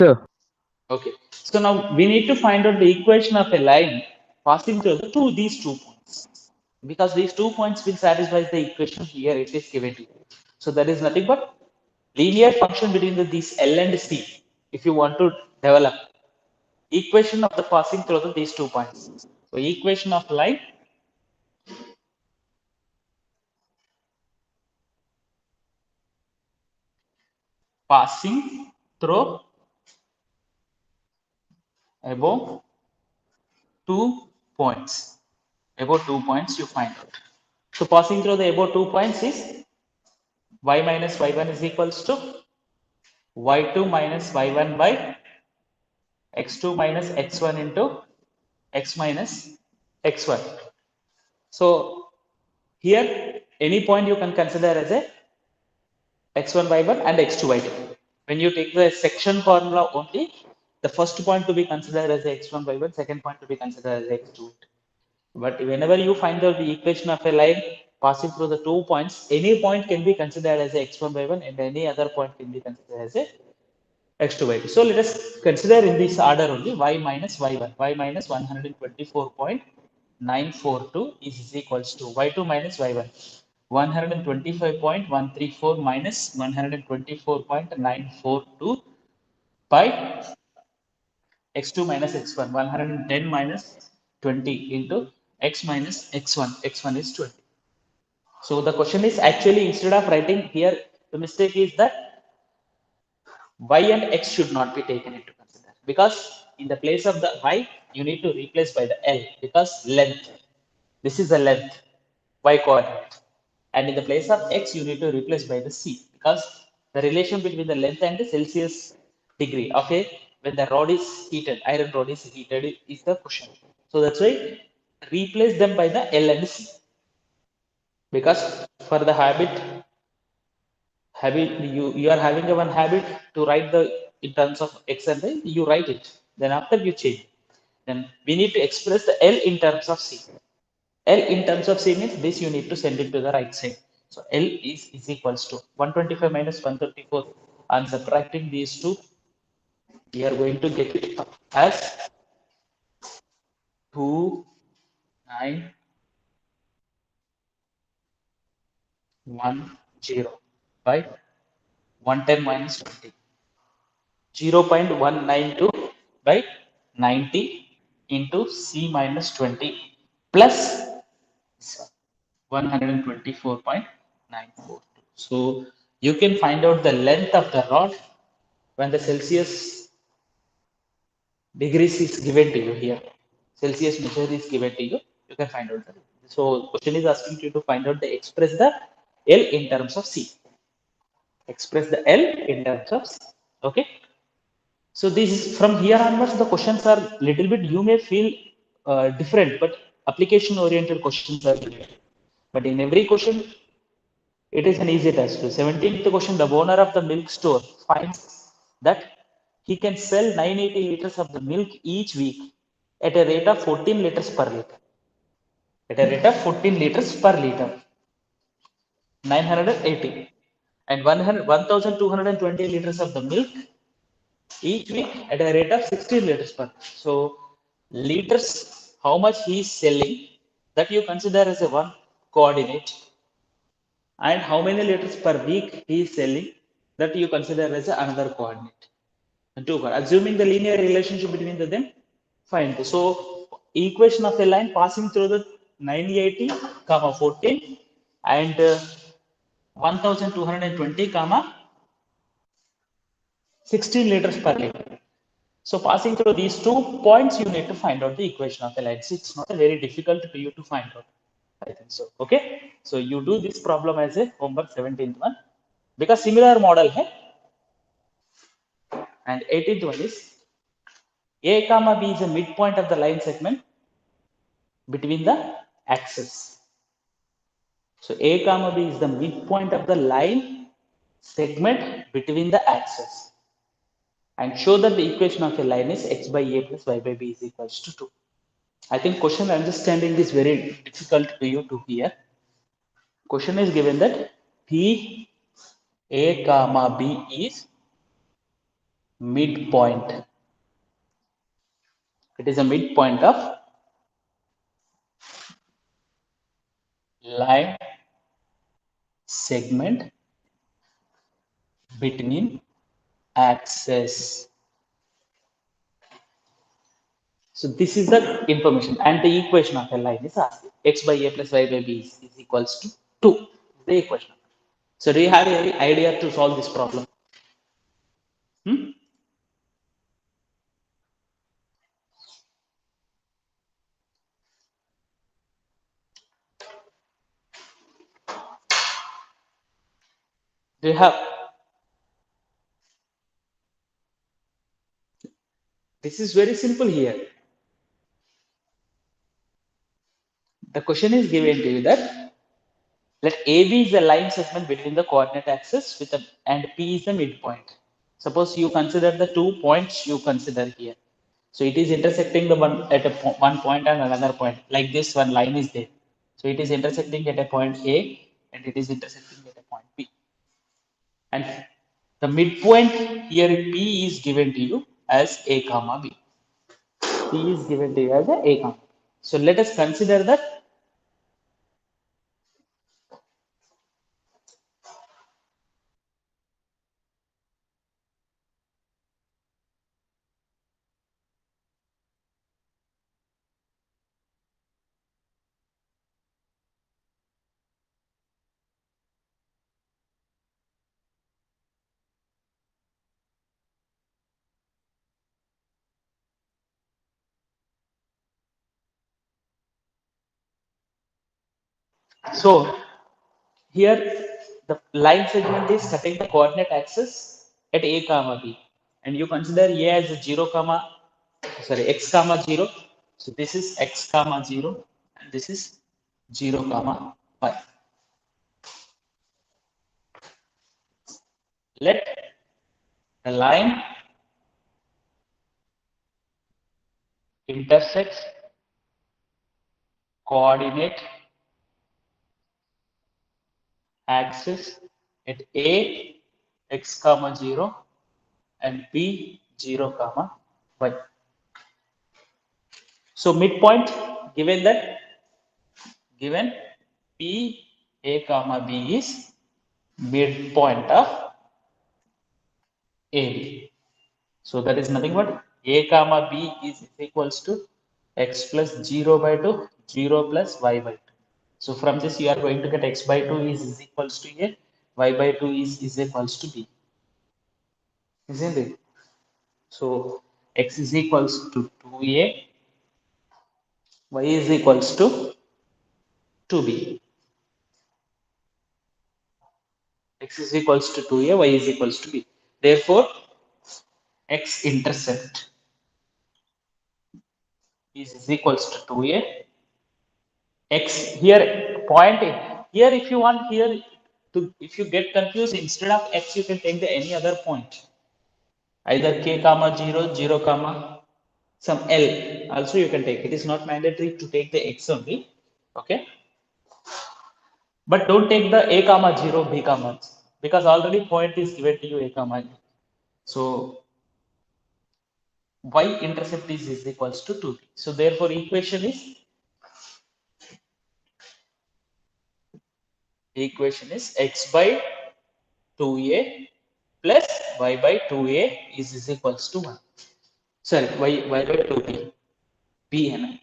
Sure. Okay. So now we need to find out the equation of a line passing through these 2 points. Because these 2 points will satisfy the equation here it is given to you. So that is nothing but linear function between these L and C. If you want to develop equation of the passing through these 2 points. So equation of line passing through above 2 points. Above 2 points you find out. So passing through the above 2 points is y minus y1 is equals to y2 minus y1 by x2 minus x1 into x minus x1. So here any point you can consider as a x1 y1 and x2 y2. When you take the section formula only, the first point to be considered as a x1 y1, second point to be considered as x2. But whenever you find out the equation of a line passing through the 2 points, any point can be considered as a x1 y1 and any other point can be considered as a x2 y2. So let us consider in this order only y minus y1. Y minus 124.942 is equals to y2 minus y1. 125.134 minus 124.942 by x2 minus x1. 110 minus 20 into x minus x1. X1 is 20. So the question is actually instead of writing here, the mistake is that y and x should not be taken into consider because in the place of the y you need to replace by the L because length, this is the length, y coordinate, and in the place of x you need to replace by the C because the relation between the length and the Celsius degree, okay, when the rod is heated, iron rod is heated is the question. So that's why replace them by the L and C because for the habit you are having a one habit to write the in terms of x and y, you write it, then after you change, then we need to express the L in terms of C. L in terms of C means this you need to send it to the right side. So L is equals to 125 minus 134. On subtracting these two, we are going to get it as 2910 by 110 minus 20. 0.192 by 90 into C minus 20 plus 124.942. So you can find out the length of the rod when the Celsius degrees is given to you here. Celsius measure is given to you. You can find out the. So question is asking you to find out the express the L in terms of C. Express the L in terms of C. Okay. So this is from here onwards, the questions are little bit, you may feel different, but application oriented questions are different. But in every question, it is an easy task. 17th question, the owner of the milk store finds that he can sell 980 liters of the milk each week at a rate of 14 liters per liter. At a rate of 14 liters per liter, 980. And 1,220 liters of the milk each week at a rate of 16 liters per. So liters, how much he is selling, that you consider as a one coordinate, and how many liters per week he is selling, that you consider as another coordinate. And two, assuming the linear relationship between them, find. So equation of a line passing through the 980 comma 14 and 1220 comma 16 liters per liter. So passing through these 2 points, you need to find out the equation of the line. It's not a very difficult to you to find out. I think so. Okay. So you do this problem as a homework 17th one because similar model hai. And 18th one is A comma B is a midpoint of the line segment between the axes. So A comma B is the midpoint of the line segment between the axes. And show that the equation of a line is x by a plus y by b is equals to 2. I think question understanding is very difficult to you to hear. Question is given that P A comma B is midpoint. It is a midpoint of line segment between axes. So this is the information, and the equation of a line is asked. X by a plus y by b is equals to 2. The equation. So do you have any idea to solve this problem? Hmm? Do you have? This is very simple here. The question is given to you that let AB is the line segment between the coordinate axis with a, and P is the midpoint. Suppose you consider the 2 points you consider here. So it is intersecting the one at a one point and another point. Like this one line is there. So it is intersecting at a point A and it is intersecting at a point B. And the midpoint here P is given to you as A comma B. P is given to you as a comma. So let us consider that. So here the line segment is cutting the coordinate axis at A comma B. And you consider A as a 0 comma, sorry, x comma 0. So this is x comma 0 and this is 0 comma y. Let the line intersects coordinate axis at A x comma 0 and B 0 comma y. So midpoint given that given P A comma B is midpoint of AB. So that is nothing but A comma B is equals to x plus 0 by 2, 0 plus y by 2. So from this you are going to get x by 2 is equals to A, y by 2 is equals to B. Isn't it? So x is equals to 2A, y is equals to 2B. X is equals to 2A, y is equals to B. Therefore, x intercept is equals to 2A. X here point here if you want here to if you get confused instead of x you can take the any other point either k comma 0 0 comma some L also you can take. It is not mandatory to take the x only. Okay, but don't take the a comma 0 b comma because already point is given to you a comma. So y intercept is equals to 2b. So therefore equation is x by 2a plus y by 2a is equals to 1. Sorry, y by 2b, b and I.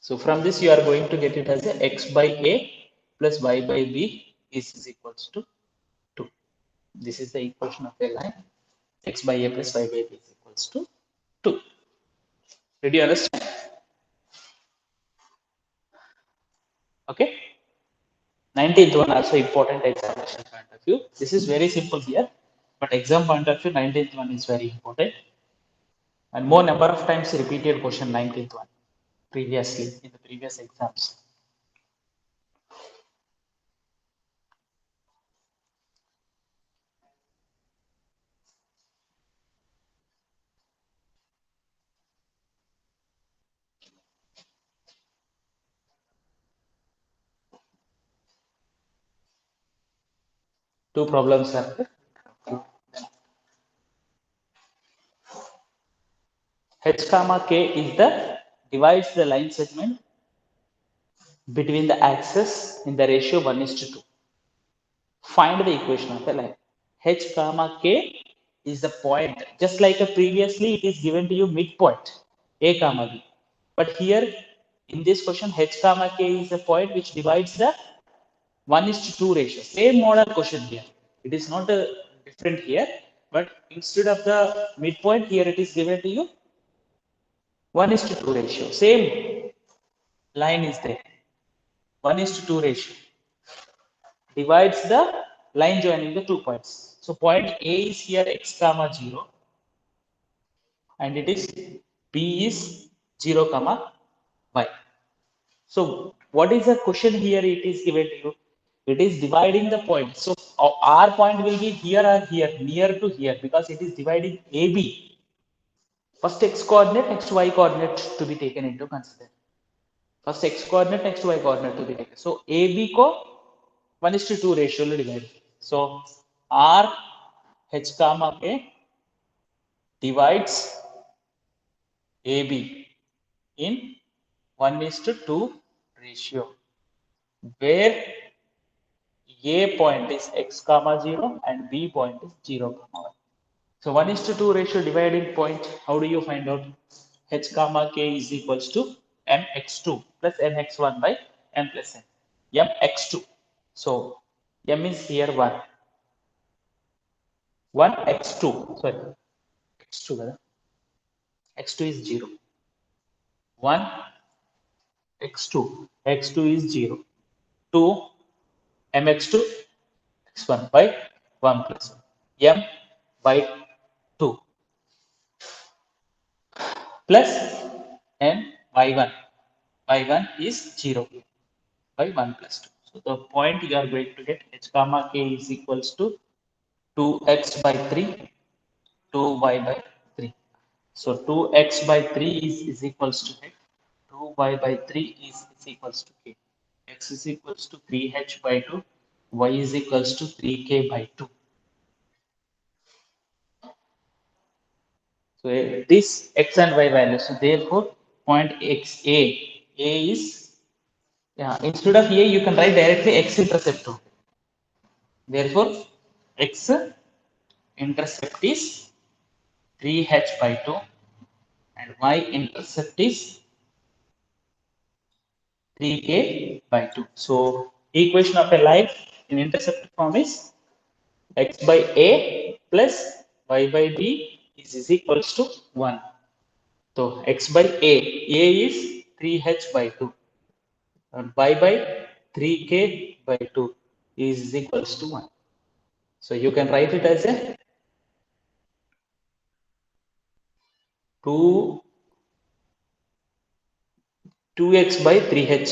So from this you are going to get it as a x by a plus y by b is equals to 2. This is the equation of a line. X by a plus y by b is equals to 2. Did you understand? Okay. 19th one also important examination point of view. This is very simple here, but exam point of view, 19th one is very important. And more number of times repeated question 19th one previously in the previous exams. Two problems are there. H comma K is the divides the line segment between the axes in the ratio 1:2. Find the equation of the line. H comma K is the point. Just like previously, it is given to you midpoint, A comma B. But here, in this question, H comma K is the point which divides the 1:2 ratio. Same model question here. It is not different here, but instead of the midpoint, here it is given to you 1:2 ratio. Same line is there. 1:2 ratio divides the line joining the 2 points. So point A is here x comma 0, and it is B is 0 comma y. So what is the question here? It is given to you. It is dividing the point. So our point will be here or here, near to here, because it is dividing AB. First x coordinate, next y coordinate to be taken into consideration. First x coordinate, next y coordinate to be taken. So AB ko 1:2 ratio lo divide. So R H comma K divides AB in 1:2 ratio, where A point is x comma 0 and B point is 0 comma 1. So 1:2 ratio dividing point, how do you find out? H comma K is equals to mx2 plus mx1 by m plus n. Mx2. So m is here 1. 1x2, sorry, x2, x2 is 0. 1 x2, x2 is 0. 2 mx2 x1 by 1 plus m by 2 plus n y1. y1 is 0 by 1 plus 2. So the point you are going to get h comma k is equals to 2x by 3, 2y by 3. So 2x by 3 is equals to h, 2y by 3 is equals to k. X is equals to 3h by 2, y is equals to 3k by 2. So this x and y values. So therefore, point x a is, yeah, instead of a you can write directly x intercept 2. Therefore, x intercept is 3h by 2 and y intercept is 3k by 2. So equation of a line in intercept form is x by a plus y by b is equals to 1. So x by a is 3h by 2 and y by 3k by 2 is equals to 1. So you can write it as a 2 2x by 3h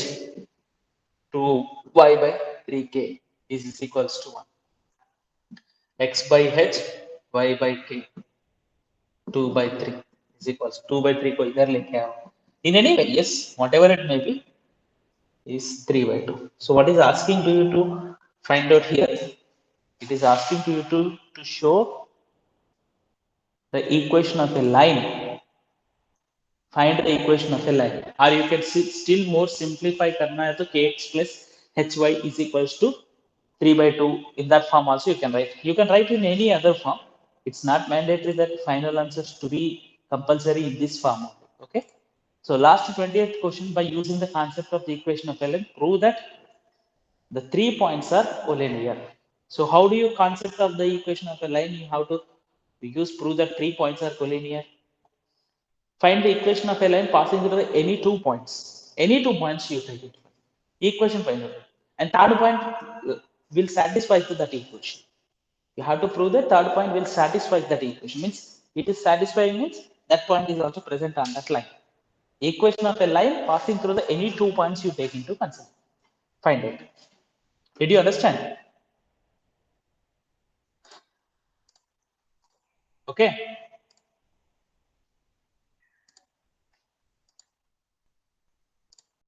to y by 3k is equals to 1. X by h, y by k, 2 by 3 is equals to 2 by 3 को इधर लेके आओ. In any way, yes, whatever it may be, is 3 by 2. So what is asking to you to find out here? It is asking to you to show the equation of a line. Find the equation of a line. Or you can still more simplify करना है तो kx plus hy is equals to 3 by 2. In that form also you can write. You can write in any other form. It's not mandatory that final answers to be compulsory in this form. Okay. So last 28th question, by using the concept of the equation of a line, prove that the 3 points are collinear. So how do you concept of the equation of a line? You have to use prove that 3 points are collinear. Find the equation of a line passing through any 2 points. Any 2 points you take it. Equation find out. And third point will satisfy to that equation. You have to prove that third point will satisfy that equation. Means it is satisfying means that point is also present on that line. Equation of a line passing through the any 2 points you take into consideration. Find it. Did you understand? Okay.